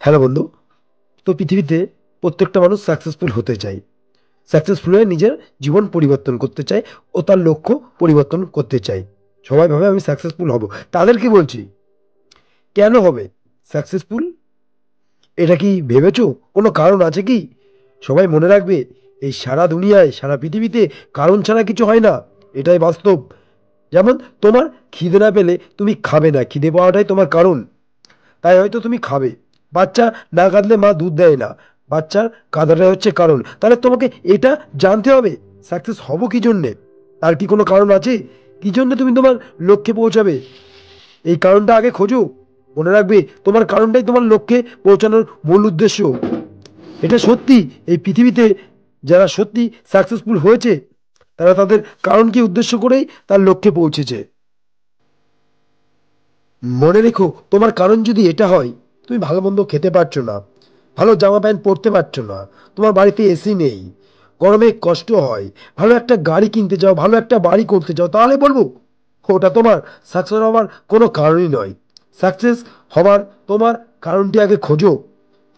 Hello বন্ধু। তো পৃথিবীতে প্রত্যেকটা মানুষ সাকসেসফুল হতে চায়, সাকসেসফুল হয়ে নিজের জীবন পরিবর্তন করতে চায় ও তার লক্ষ্য পরিবর্তন করতে চায়। সবাই ভাবে আমি সাকসেসফুল হব। তাদেরকে বলছি, কেন হবে সাকসেসফুল? এটা কি ভেবেছো? কোনো কারণ আছে কি? সবাই মনে রাখবে, এই সারা দুনিয়ায় সারা পৃথিবীতে কারণ ছাড়া কিছু হয় না। এটাই বাস্তব। যেমন তোমার খিদে না পেলে তুমি খাবে না, খিদে পাওয়াটাই তোমার কারণ। তাই হয়তো তুমি খাবে। বাচ্চা না কাঁদলে মা দুধ দেয় না, বাচ্চার কাঁদাটা হচ্ছে কারণ। তাহলে তোমাকে এটা জানতে হবে, সাকসেস হব কি জন্যে। তার কি কোনো কারণ আছে? কি জন্য তুমি তোমার লক্ষ্যে পৌঁছাবে? এই কারণটা আগে খোঁজো। মনে রাখবে, তোমার কারণটাই তোমার লক্ষ্যে পৌঁছানোর মূল উদ্দেশ্য। এটা সত্যি। এই পৃথিবীতে যারা সত্যি সাকসেসফুল হয়েছে, তারা তাদের কারণকে উদ্দেশ্য করেই তার লক্ষ্যে পৌঁছেছে। মনে রেখো, তোমার কারণ যদি এটা হয়, তুমি ভালো মন্দ খেতে পারছো না, ভালো জামা প্যান্ট পরতে পারছো না, তোমার বাড়িতে এসি নেই, গরমে কষ্ট হয়, ভালো একটা গাড়ি কিনতে চাও, ভালো একটা বাড়ি করতে চাও, তাহলে বলবো ওটা তোমার সাকসেস হওয়ার কোনো কারণই নয়। সাকসেস হবার তোমার কারণটি আগে খোঁজো।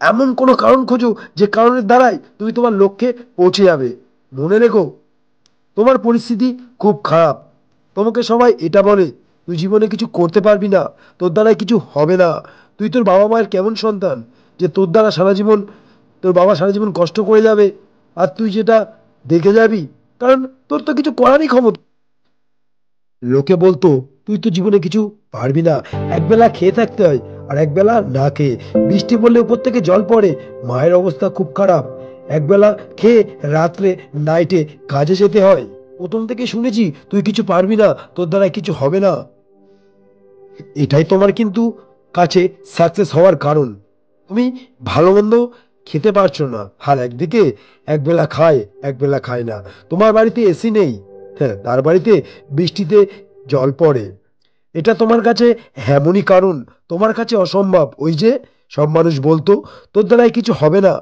এমন কোনো কারণ খোঁজো যে কারণের দ্বারাই তুমি তোমার লক্ষ্যে পৌঁছে যাবে। মনে রেখো, তোমার পরিস্থিতি খুব খারাপ, তোমাকে সবাই এটা বলে তুই জীবনে কিছু করতে পারবি না, তোর দ্বারাই কিছু হবে না। তুই তোর বাবা মায়ের কেমন সন্তান যে তোর দ্বারা সারা জীবন, তোর বাবা সারা জীবন কষ্ট করে যাবে আর তুই যেটা দেখে যাবি? কারণ তোর তো কিছু করারই ক্ষমতা। লোকে বলতো তুই তো জীবনে কিছু পারবি না। একবেলা খেয়ে থাকতে হয় আর একবেলা না খেয়ে। বৃষ্টি পড়লে উপর থেকে জল পড়ে, মায়ের অবস্থা খুব খারাপ। একবেলা খেয়ে রাত্রে নাইটে কাজে যেতে হয়। প্রথম থেকে শুনেছি তুই কিছু পারবি না, তোর দ্বারা কিছু হবে না। এটাই তোমার কিন্তু কাছে সাকসেস হওয়ার কারণ। তুমি ভালো মন্দ খেতে পারছো না, আর একদিকে একবেলা খায় একবেলা খায় না। তোমার বাড়িতে এসি নেই, হ্যাঁ, তার বাড়িতে বৃষ্টিতে জল পড়ে। এটা তোমার কাছে এমনই কারণ, তোমার কাছে অসম্ভব। ওই যে সব মানুষ বলতো তোর দ্বারাই কিছু হবে না,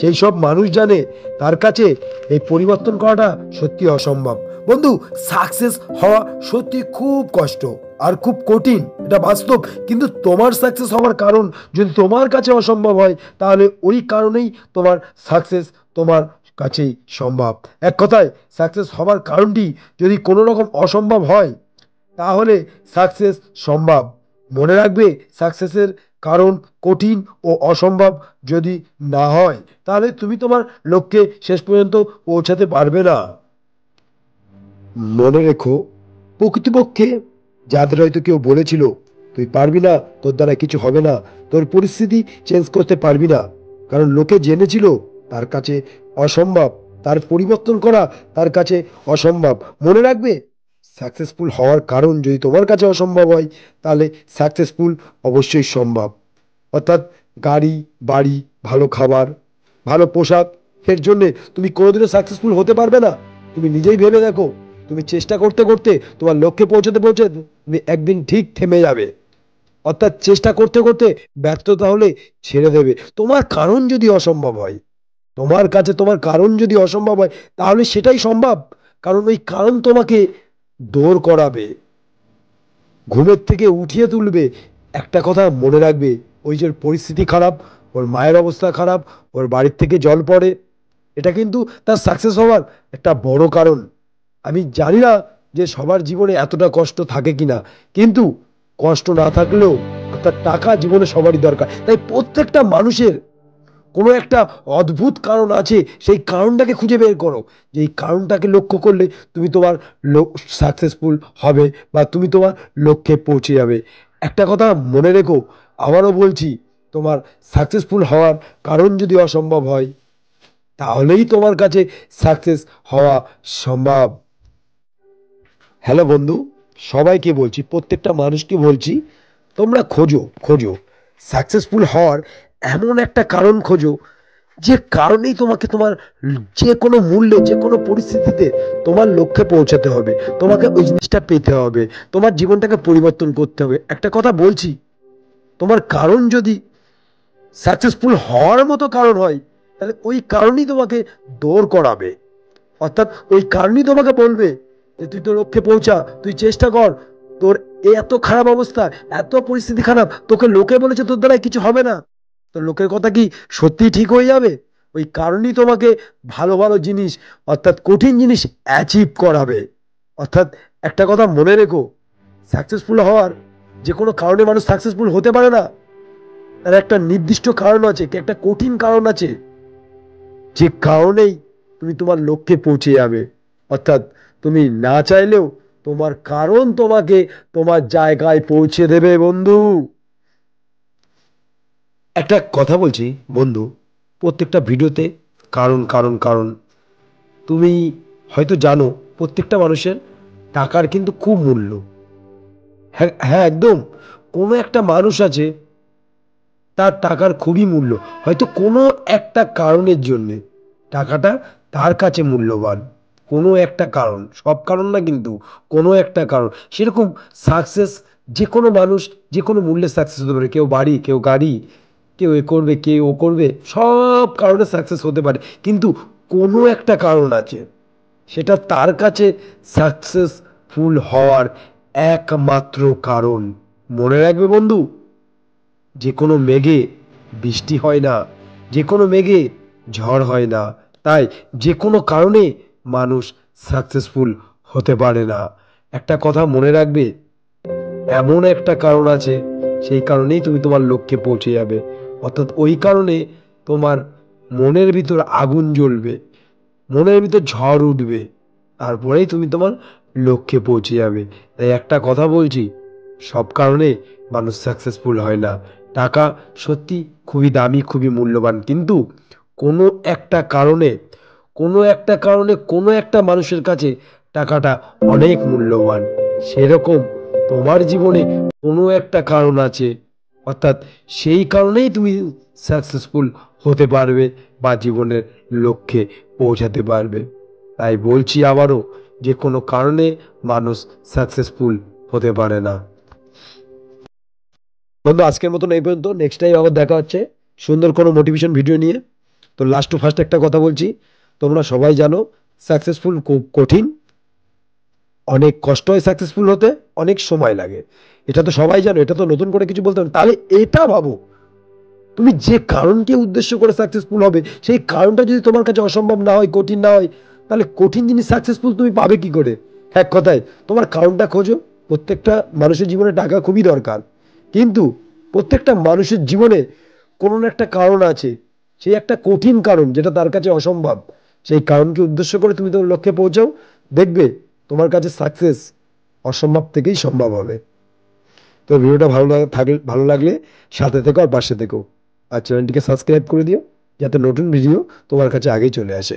সেই সব মানুষ জানে তার কাছে এই পরিবর্তন করাটা সত্যি অসম্ভব। বন্ধু, সাকসেস হওয়া সত্যি খুব কষ্ট আর খুব কঠিন, এটা বাস্তব। কিন্তু তোমার সাকসেস হওয়ার কারণ যদি তোমার কাছে অসম্ভব হয়, তাহলে ওই কারণেই তোমার সাকসেস তোমার কাছেই সম্ভব। এক কথায়, সাকসেস হওয়ার কারণটি যদি কোনো রকম অসম্ভব হয়, তাহলে সাকসেস সম্ভব। মনে রাখবে, সাকসেসের কারণ কঠিন ও অসম্ভব যদি না হয়, তাহলে তুমি তোমার লক্ষ্যে শেষ পর্যন্ত পৌঁছাতে পারবে না। মনে রেখো, প্রকৃতপক্ষে যাদের হয়তো কেউ বলেছিল তুই পারবি না, তোর দ্বারা কিছু হবে না, তোর পরিস্থিতি চেঞ্জ করতে পারবি না, কারণ লোকে জেনেছিল তার কাছে অসম্ভব, তার পরিবর্তন করা তার কাছে অসম্ভব। মনে রাখবে, সাকসেসফুল হওয়ার কারণ যদি তোমার কাছে অসম্ভব হয়, তাহলে সাকসেসফুল অবশ্যই সম্ভব। অর্থাৎ গাড়ি, বাড়ি, ভালো খাবার, ভালো পোশাক, এর জন্যে তুমি কোনোদিনও সাকসেসফুল হতে পারবে না। তুমি নিজেই ভেবে দেখো, তুমি চেষ্টা করতে করতে তোমার লক্ষ্যে পৌঁছাতে পৌঁছাতে তুমি একদিন ঠিক থেমে যাবে। অর্থাৎ চেষ্টা করতে করতে ব্যর্থতা হলে ছেড়ে দেবে। তোমার কারণ যদি অসম্ভব হয়, তোমার কাছে তোমার কারণ যদি অসম্ভব হয়, তাহলে সেটাই সম্ভব। কারণ ওই কারণ তোমাকে দৌড় করাবে, ঘুমের থেকে উঠিয়ে তুলবে। একটা কথা মনে রাখবে, ওই যে ওর পরিস্থিতি খারাপ, ওর মায়ের অবস্থা খারাপ, ওর বাড়ির থেকে জল পড়ে, এটা কিন্তু তার সাকসেস হওয়ার একটা বড় কারণ। আমি জানি না যে সবার জীবনে এতটা কষ্ট থাকে কিনা, কিন্তু কষ্ট না থাকলেও অর্থাৎ টাকা জীবনে সবারই দরকার। তাই প্রত্যেকটা মানুষের কোনো একটা অদ্ভুত কারণ আছে, সেই কারণটাকে খুঁজে বের করো। যে এই কারণটাকে লক্ষ্য করলে তুমি তোমার সাকসেসফুল হবে বা তুমি তোমার লক্ষ্যে পৌঁছে যাবে। একটা কথা মনে রেখো, আবারও বলছি, তোমার সাকসেসফুল হওয়ার কারণ যদি অসম্ভব হয়, তাহলেই তোমার কাছে সাকসেস হওয়া সম্ভব। হ্যালো বন্ধু, সবাইকে বলছি, প্রত্যেকটা মানুষকে বলছি, তোমরা খোঁজো খোঁজো সাকসেসফুল হওয়ার এমন একটা কারণ খোঁজো, যে কারণেই তোমাকে তোমার যে কোনো মূল্যে যে কোনো পরিস্থিতিতে তোমার লক্ষ্যে পৌঁছাতে হবে, তোমাকে ওই জিনিসটা পেতে হবে, তোমার জীবনটাকে পরিবর্তন করতে হবে। একটা কথা বলছি, তোমার কারণ যদি সাকসেসফুল হওয়ার মতো কারণ হয়, তাহলে ওই কারণই তোমাকে দৌড় করাবে। অর্থাৎ ওই কারণই তোমাকে বলবে যে তুই তোর লক্ষ্যে পৌঁছা, তুই চেষ্টা কর। তোর এত খারাপ অবস্থা, এত পরিস্থিতি খারাপ, তোকে লোকে বলেছে তোর দ্বারা কিছু হবে না, তো লোকের কথা কি সত্যিই ঠিক হয়ে যাবে? ওই কারণেই তোমাকে ভালো ভালো জিনিস, অর্থাৎ কঠিন জিনিস অ্যাচিভ করাবে। অর্থাৎ একটা কথা মনে রেখো, সাকসেসফুল হওয়ার যে কোনো কারণে মানুষ সাকসেসফুল হতে পারে না। তার একটা নির্দিষ্ট কারণ আছে, একটা কঠিন কারণ আছে, যে কারণেই তুমি তোমার লক্ষ্যে পৌঁছে যাবে। অর্থাৎ তুমি না চাইলেও তোমার কারণ তোমাকে তোমার জায়গায় পৌঁছে দেবে বন্ধু। একটা কথা বলছি বন্ধু, প্রত্যেকটা ভিডিওতে কারণ কারণ কারণ, তুমি হয়তো জানো প্রত্যেকটা মানুষের টাকার কিন্তু খুব মূল্য। হ্যাঁ হ্যাঁ, একদম। কোনো একটা মানুষ আছে, তার টাকার খুবই মূল্য, হয়তো কোনো একটা কারণের জন্যে টাকাটা তার কাছে মূল্যবান। কোনো একটা কারণ, সব কারণ না কিন্তু, কোনো একটা কারণ। সেরকম সাকসেস, যে কোনো মানুষ যে কোনো মূল্যে সাকসেস হতে পারে। কেউ বাড়ি, কেউ গাড়ি, কেউ এ করবে, কেউ ও করবে, সব কারণে সাকসেস হতে পারে। কিন্তু কোনো একটা কারণ আছে, সেটা তার কাছে সাকসেসফুল হওয়ার একমাত্র কারণ। মনে রাখবে বন্ধু, যে কোনো মেঘে বৃষ্টি হয় না, যে কোনো মেঘে ঝড় হয় না। তাই যে কোনো কারণে মানুষ সাকসেসফুল হতে পারে না। একটা কথা মনে রাখবে, এমন একটা কারণ আছে, সেই কারণেই তুমি তোমার লক্ষ্যে পৌঁছে যাবে। অর্থাৎ ওই কারণে তোমার মনের ভিতর আগুন জ্বলবে, মনের ভিতর ঝড় উঠবে, তারপরেই তুমি তোমার লক্ষ্যে পৌঁছে যাবে। তাই একটা কথা বলছি, সব কারণে মানুষ সাকসেসফুল হয় না। টাকা সত্যি খুবই দামি, খুবই মূল্যবান, কিন্তু কোনো একটা কারণে, কোনো একটা কারণে কোনো একটা মানুষের কাছে টাকাটা অনেক মূল্যবান। সেরকম তোমার জীবনে কোনো একটা কারণ আছে, অর্থাৎ সেই কারণেই তুমি সাকসেসফুল হতে পারবে বা জীবনের লক্ষ্যে পৌঁছাতে পারবে। তাই বলছি আবারও, যে কোনো কারণে মানুষ সাকসেসফুল হতে পারে না। বন্ধু, আজকের মতন এই পর্যন্ত। নেক্সট টাইম আবার দেখা হচ্ছে সুন্দর কোনো মোটিভেশন ভিডিও নিয়ে। তো লাস্ট টু ফার্স্ট একটা কথা বলছি, তোমরা সবাই জানো সাকসেসফুল খুব কঠিন, অনেক কষ্ট হয় সাকসেসফুল হতে, অনেক সময় লাগে। এটা তো সবাই জানো, এটা তো নতুন করে কিছু বলতে হবে না। তাহলে এটা ভাবো, তুমি যে কারণকে উদ্দেশ্য করে সাকসেসফুল হবে, সেই কারণটা যদি তোমার কাছে অসম্ভব না হয়, কঠিন না হয়, তাহলে কঠিন জিনিস সাকসেসফুল তুমি পাবে কি করে? এক কথায় তোমার কারণটা খোঁজো। প্রত্যেকটা মানুষের জীবনে টাকা খুবই দরকার, কিন্তু প্রত্যেকটা মানুষের জীবনে কোনো না একটা কারণ আছে, সেই একটা কঠিন কারণ যেটা তার কাছে অসম্ভব। সেই কারণকে উদ্দেশ্য করে তুমি তোমার লক্ষ্যে পৌঁছাও, দেখবে তোমার কাছে সাকসেস অসম্ভব থেকেই সম্ভব হবে। তো ভিডিওটা ভালো লাগলে সাথে থেকো আর পাশে থেকো, আর চ্যানেলটিকে সাবস্ক্রাইব করে দিও, যাতে নতুন ভিডিও তোমার কাছে আগেই চলে আসে।